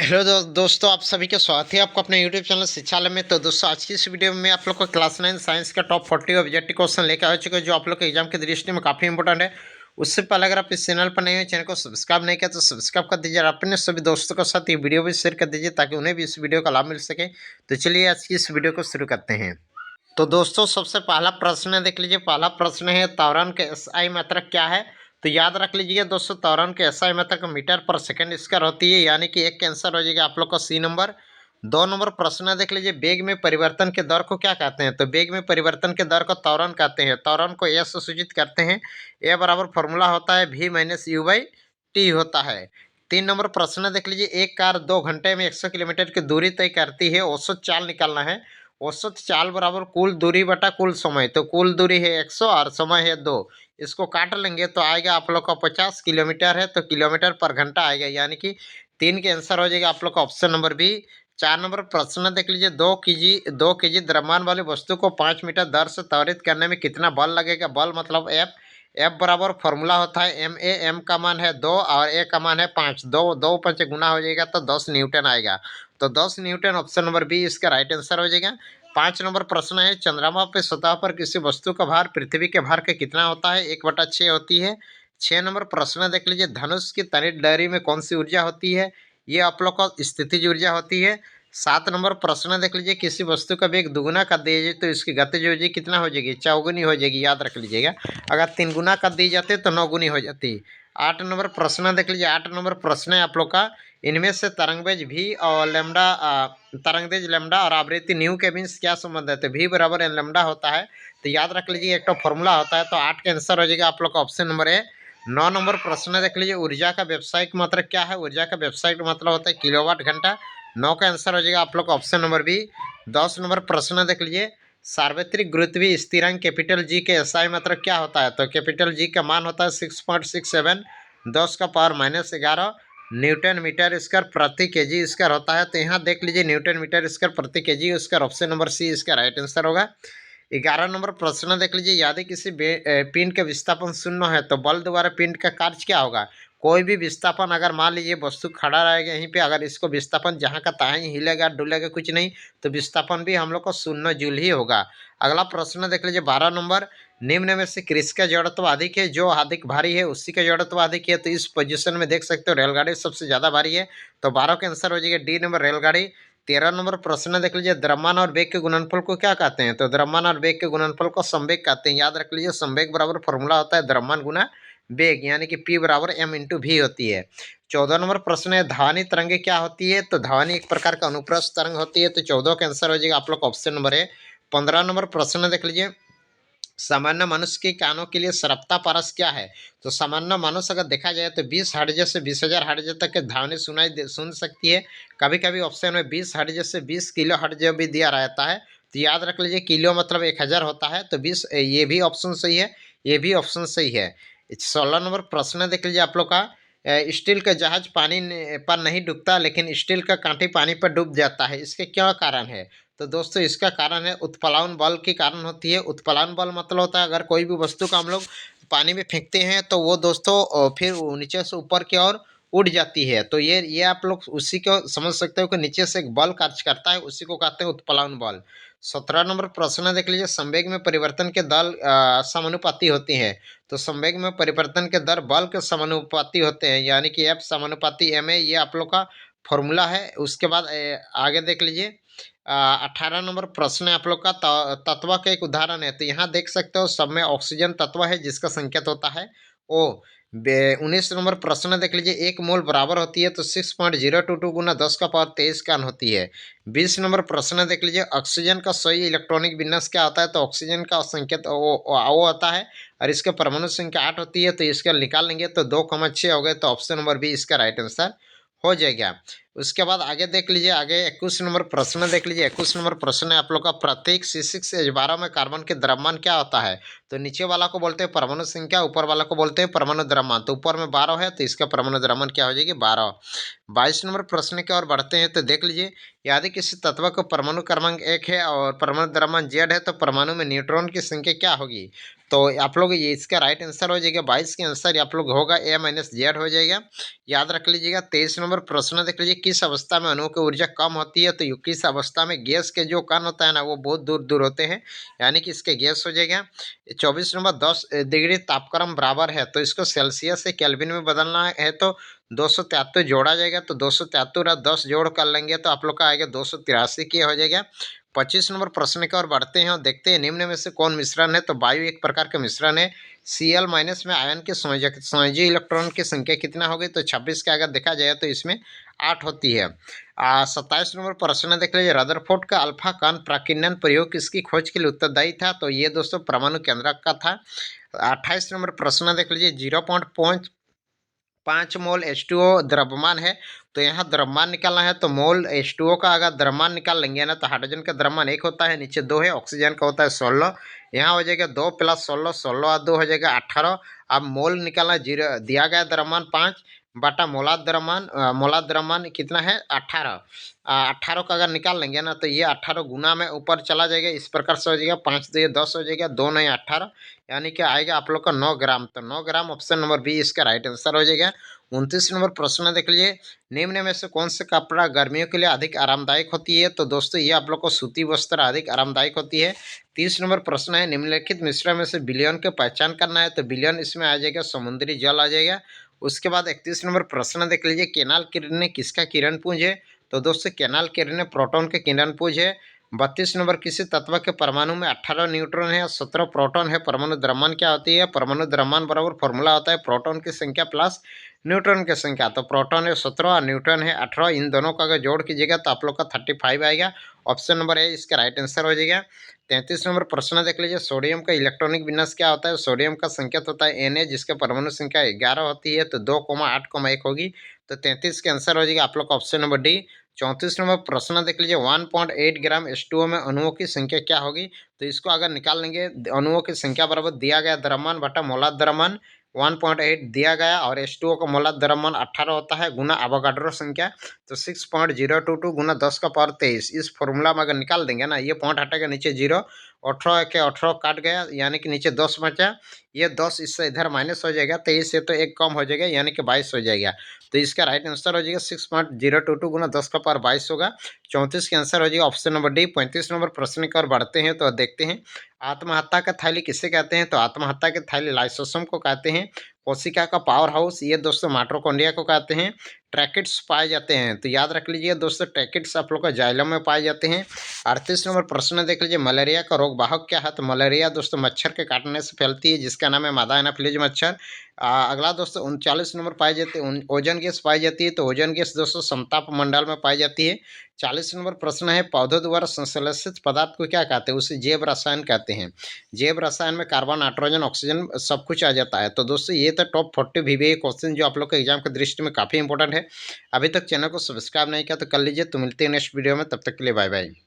Hello दोस्तों, आप सभी का स्वागत है आपको अपने यूट्यूब चैनल शिक्षालय में। तो दोस्तों, आज की इस वीडियो में आप लोग को क्लास 9 साइंस का टॉप 40 ऑब्जेक्टिव क्वेश्चन लेकर आ चुके हैं, जो आप लोग के एग्जाम की दृष्टि में काफ़ी इंपॉर्टेंट है। उससे पहले अगर आप इस चैनल पर नए हैं, चैनल को सब्सक्राइब नहीं किया तो सब्सक्राइब कर दीजिए और अपने सभी दोस्तों के साथ ये वीडियो भी शेयर कर दीजिए ताकि उन्हें भी इस वीडियो का लाभ मिल सके। तो चलिए आज की इस वीडियो को शुरू करते हैं। तो दोस्तों, सबसे पहला प्रश्न देख लीजिए। पहला प्रश्न है, त्वरण के एसआई मात्रक क्या है? तो याद रख लीजिए दोस्तों, त्वरण के एसआई मात्रक मीटर पर सेकंड स्क्वायर होती है, यानी कि एक कैंसर हो जाएगा आप लोग का सी नंबर। 2 नंबर प्रश्न देख लीजिए, वेग में परिवर्तन के दर को क्या कहते हैं? तो वेग में परिवर्तन के दर को त्वरण कहते हैं। त्वरण को ए से सूचित करते हैं। ए बराबर फॉर्मूला होता है v minus you by T होता है। 3 नंबर प्रश्न देख लीजिए, एक कार 2 घंटे में 100 किलोमीटर की दूरी तय करती है, औसत चाल निकालना है। औसत चाल बराबर कुल दूरी बटा कुल समय। तो कुल दूरी है 100 और समय है 2। इसको काट लेंगे तो आएगा आप लोग का 50 किलोमीटर है, तो किलोमीटर पर घंटा आएगा, यानी कि 3 के आंसर हो जाएगा आप लोग का ऑप्शन नंबर बी। 4 नंबर प्रश्न देख लीजिए, 2 केजी द्रव्यमान वाली वस्तु को 5 मीटर दर से त्वरित करने में कितना बल लगेगा? बल मतलब एफ। एफ बराबर फॉर्मूला होता है एम ए। एम का मान है 2 और ए का मान है 5। दो दो 5 गुना हो जाएगा तो 10 न्यूटन आएगा। तो 10 न्यूटन ऑप्शन नंबर बी इसका राइट आंसर हो जाएगा। 5 नंबर प्रश्न है, चंद्रमा पे सतह पर किसी वस्तु का भार पृथ्वी के भार के कितना होता है? 1/6 होती है। 6 नंबर प्रश्न देख लीजिए, धनुष की तनिक डोरी में कौन सी ऊर्जा होती है? ये आप लोग का स्थितिज ऊर्जा होती है। 7 नंबर प्रश्न देख लीजिए, किसी वस्तु का वेग दुगुना कर दिया तो इसकी गतिज ऊर्जा कितना हो जाएगी? चौगुनी हो जाएगी, याद रख लीजिएगा। अगर 3 गुना कर दी जाती तो 9 गुनी हो जाती। 8 नंबर प्रश्न देख लीजिए। 8 नंबर प्रश्न है आप लोग का, इनमें से तरंगवेज भी और लेमडा तरंगदेज लेमडा और आवृत्ति न्यू के बीच क्या संबंध है? तो भी बराबर एन लेमडा होता है। तो याद रख लीजिए, एक तो फॉर्मूला होता है। तो 8 का आंसर हो जाएगा आप लोग का ऑप्शन नंबर ए। 9 नंबर प्रश्न देख लीजिए, ऊर्जा का व्यावसायिक मात्रक क्या है? ऊर्जा का व्यावसायिक मतलब होता है किलोवाट घंटा। 9 का आंसर हो जाएगा आप लोग का ऑप्शन नंबर बी। 10 नंबर प्रश्न देख लीजिए, सार्वत्रिक गुरुत्वीय स्थिरांक कैपिटल जी के एसआई मात्रक क्या होता है? तो कैपिटल जी का मान होता है 6.67 10⁻⁻11 न्यूटन मीटर स्क्वायर प्रति केजी स्क्वायर होता है। तो यहाँ देख लीजिए, न्यूटन मीटर स्क्वायर प्रति KG square, option number C इसका राइट आंसर होगा। 11 नंबर प्रश्न देख लीजिए, यदि किसी पिंड का विस्थापन 0 है तो बल द्वारा पिंड का कार्य क्या होगा? कोई भी विस्थापन, अगर मान लीजिए वस्तु खड़ा रहेगा यहीं पे, अगर इसको विस्थापन जहाँ का तहाँ ही हिलेगा डुलेगा कुछ नहीं, तो विस्थापन भी हम लोग को 0 जूल ही होगा। अगला प्रश्न देख लीजिए 12 नंबर, निम्न में से किसका जड़त्व अधिक है? जो अधिक भारी है उसी का जड़त्व अधिक है। तो इस पोजीशन में देख सकते हो रेलगाड़ी सबसे ज़्यादा भारी है, तो 12 का आंसर हो जाएगा डी नंबर रेलगाड़ी। 13 नंबर प्रश्न देख लीजिए, द्रव्यमान और वेग के गुणनफल को क्या कहते हैं? तो द्रव्यमान और वेग के गुणनफल को संवेग कहते हैं। याद रख लीजिए, संवेग बराबर फॉर्मूला होता है द्रव्यमान गुना वेग, यानी कि P बराबर m इंटू वी होती है। 14 नंबर प्रश्न है, ध्वनि तरंगे क्या होती है? तो ध्वनि एक प्रकार का अनुप्रस्थ तरंग होती है। तो 14 का आंसर हो जाएगा आप लोग ऑप्शन नंबर है। 15 नंबर प्रश्न देख लीजिए, सामान्य मनुष्य के कानों के लिए श्रव्यता परस क्या है? तो सामान्य मनुष्य अगर देखा जाए तो 20 हर्ट्ज से 20,000 हर्ट्ज तक के ध्वनि सुन सकती है। कभी कभी ऑप्शन में 20 हर्ट्ज से 20 किलो हर्ट्ज भी दिया रहता है। तो याद रख लीजिए, किलो मतलब 1000 होता है, तो 20 ये भी ऑप्शन सही है, ये भी ऑप्शन सही है। 16 नंबर प्रश्न देख लीजिए आप लोग का, स्टील का जहाज पानी पर नहीं डूबता लेकिन स्टील का कांटी पानी पर डूब जाता है, इसके क्या कारण है? तो दोस्तों, इसका कारण है उत्प्लावन बल के कारण होती है। उत्प्लावन बल मतलब होता है, अगर कोई भी वस्तु को हम लोग पानी में फेंकते हैं तो वो दोस्तों फिर नीचे से ऊपर की ओर उड़ जाती है। तो ये आप लोग उसी को समझ सकते हो कि नीचे से एक बल कार्य करता है, उसी को कहते हैं उत्प्लावन बल। 17 नंबर प्रश्न देख लीजिए, संवेग में परिवर्तन के दर समानुपाती होती है। तो संवेग में परिवर्तन के दर बल के समानुपाती होते हैं, यानी कि एफ समानुपाती एम ए, ये आप लोग का फॉर्मूला है। उसके बाद आगे देख लीजिए, 18 नंबर प्रश्न है आप लोग का, तत्व का एक उदाहरण है। तो यहाँ देख सकते हो सब में ऑक्सीजन तत्व है जिसका संकेत होता है ओ। 19 नंबर प्रश्न देख लीजिए, एक मोल बराबर होती है तो 6.022 गुना 10⁻23 का होती है। 20 नंबर प्रश्न देख लीजिए, ऑक्सीजन का सही इलेक्ट्रॉनिक विन्यास क्या होता है? तो ऑक्सीजन का संकेत वो होता है और इसका परमाणु संख्या 8 होती है। तो इसका निकाल लेंगे तो 2,6 हो गए, तो ऑप्शन नंबर बी इसका राइट आंसर हो जाएगा। उसके बाद आगे देख लीजिए, आगे 21 नंबर प्रश्न देख लीजिए। 21 नंबर प्रश्न है आप लोग का, प्रत्येक C6H12 में कार्बन के द्रव्यमान क्या होता है? तो नीचे वाला को बोलते हैं परमाणु संख्या, ऊपर वाला को बोलते हैं परमाणु द्रव्यमान। तो ऊपर में 12 है तो इसका परमाणु द्रव्यमान क्या हो जाएगी? 12। 22 नंबर प्रश्न की ओर बढ़ते हैं। तो देख लीजिए, यदि किसी तत्व का परमाणु क्रमांक 1 है और परमाणु द्रव्यमान Z है तो परमाणु में न्यूट्रॉन की संख्या क्या होगी? तो आप लोग ये इसका राइट आंसर हो जाएगा 22 के आंसर आप लोग होगा A-Z हो जाएगा। याद रख लीजिएगा। 23 नंबर प्रश्न देख लीजिए, किस अवस्था में अणुओं की ऊर्जा कम होती है? तो किस अवस्था में गैस के जो कण होता है ना वो बहुत दूर दूर होते हैं, यानी कि इसके गैस हो जाएगा। 24 नंबर 10 डिग्री तापक्रम बराबर है, तो इसको सेल्सियस से केल्विन में बदलना है तो 273 जोड़ा जाएगा, तो 273 और 10 जोड़ कर लेंगे तो आप लोग का आएगा 283 की हो जाएगा। 25 नंबर प्रश्न की ओर बढ़ते हैं और देखते हैं निम्न में से कौन मिश्रण है? तो वायु एक प्रकार का मिश्रण है। Cl माइनस में आयन के संयोजी इलेक्ट्रॉन की संख्या कितना होगी? तो 26 का अगर देखा जाए तो इसमें 8 होती है। 27 नंबर प्रश्न देख लीजिए, रदरफोर्ड का अल्फा कण प्राकीर्णन प्रयोग किसकी खोज के लिए उत्तरदायी था? तो ये दोस्तों परमाणु केंद्रक का था। 28 नंबर प्रश्न देख लीजिए, 0.5 मोल H2O द्रव्यमान है, तो यहाँ द्रव्यमान निकालना है तो मोल H2O का अगर द्रव्यमान निकाल लेंगे ना तो हाइड्रोजन का द्रव्यमान 1 होता है, नीचे 2 है, ऑक्सीजन का होता है 16। यहाँ हो जाएगा 2 + 16, 16 और 2 हो जाएगा 18। अब मोल निकालना, जीरो दिया गया द्रव्यमान 5 बटा मोलार द्रव्यमान कितना है? 18। 18 का अगर निकाल लेंगे ना तो ये 18 गुना में ऊपर चला जाएगा, इस प्रकार से हो जाएगा। 5 2 10 हो जाएगा, 2 9 18, यानी कि आएगा आप लोग का 9 ग्राम। तो 9 ग्राम ऑप्शन नंबर बी इसका राइट आंसर हो जाएगा। 29 नंबर प्रश्न देख लीजिए, निम्न में से कौन से कपड़ा गर्मियों के लिए अधिक आरामदायक होती है? तो दोस्तों ये आप लोग को सूती वस्त्र अधिक आरामदायक होती है। 30 नंबर प्रश्न है, निम्नलिखित मिश्रण में से विलयन की पहचान करना है, तो विलयन इसमें आ जाएगा समुद्री जल आ जाएगा। उसके बाद 31 नंबर प्रश्न देख लीजिए, केनाल किरणें किसका किरणपुंज है? तो दोस्तों केनाल किरणें प्रोटॉन के किरणपुंज है। 32 नंबर, किसी तत्व के परमाणु में 18 न्यूट्रॉन है और 17 प्रोटॉन है, परमाणु द्रव्यमान क्या होती है? परमाणु द्रव्यमान बराबर फॉर्मूला होता है प्रोटॉन की संख्या प्लस न्यूट्रॉन की संख्या। तो प्रोटॉन है 17 और न्यूट्रॉन है 18, इन दोनों का अगर जोड़ कीजिएगा तो आप लोग का 35 आएगा। ऑप्शन नंबर ए इसका राइट आंसर हो जाएगा। 33 नंबर प्रश्न देख लीजिए, सोडियम का इलेक्ट्रॉनिक विन्यास क्या होता है? सोडियम का संकेत होता है Na, जिसके परमाणु संख्या 11 होती है, तो 2,8,1 होगी। तो 33 के आंसर हो जाएगा आप लोग का ऑप्शन नंबर डी। 34 नंबर प्रश्न देख लीजिए, 1.8 ग्राम H2O में अणुओं की संख्या क्या होगी? तो इसको अगर निकाल लेंगे, अणुओं की संख्या बराबर दिया गया द्रव्यमान बटा मोलार द्रव्यमान, 1.8 दिया गया और H2O का मोलार द्रव्यमान 18 होता है, गुना अवोगाड्रो संख्या, तो 6.022 गुना 10 का पावर 23। इस फॉर्मूला में अगर निकाल देंगे ना, ये पॉइंट हटेगा, नीचे 0, 18 के 18 काट गया, यानी कि नीचे 10 बचा, ये 10 इससे इधर माइनस हो जाएगा, 23 से तो एक कम हो जाएगा, यानी कि 22 हो जाएगा। तो इसका राइट आंसर हो जाएगा 6.022 गुना 10 का पावर 22 होगा। 34 का आंसर हो जाएगा ऑप्शन नंबर डी। 35 नंबर प्रश्न की ओर बढ़ते हैं तो देखते हैं, आत्महत्या का थैली किसे कहते हैं? तो आत्महत्या के थैली लाइसोसोम को कहते हैं। कोशिका का पावर हाउस, ये दोस्तों माइटोकॉन्ड्रिया को कहते हैं। ट्रैकिट्स पाए जाते हैं, तो याद रख लीजिए दोस्तों, ट्रैकिट्स आप लोग का जाइलम में पाए जाते हैं। 38 नंबर प्रश्न देख लीजिए, मलेरिया का रोग वाहक क्या है? तो मलेरिया दोस्तों मच्छर के काटने से फैलती है, जिसका नाम है मादा एनाफिलीज मच्छर। अगला दोस्तों 39 नंबर पाई जाती है, ओजोन गैस पाई जाती है, तो ओजोन गैस दोस्तों समताप मंडल में पाई जाती है। 40 नंबर प्रश्न है, पौधों द्वारा संश्लेषित पदार्थ को क्या कहते हैं? उसे जैव रसायन कहते हैं। जैव रसायन में कार्बन, नाइट्रोजन, ऑक्सीजन सब कुछ आ जाता है। तो दोस्तों ये तो टॉप 40 VBA क्वेश्चन जो आप लोग के एग्जाम के दृष्टि में काफ़ी इंपॉर्टेंट है। अभी तक चैनल को सब्सक्राइब नहीं किया तो कर लीजिए। तो मिलते हैं नेक्स्ट वीडियो में, तब तक के लिए बाय बाय।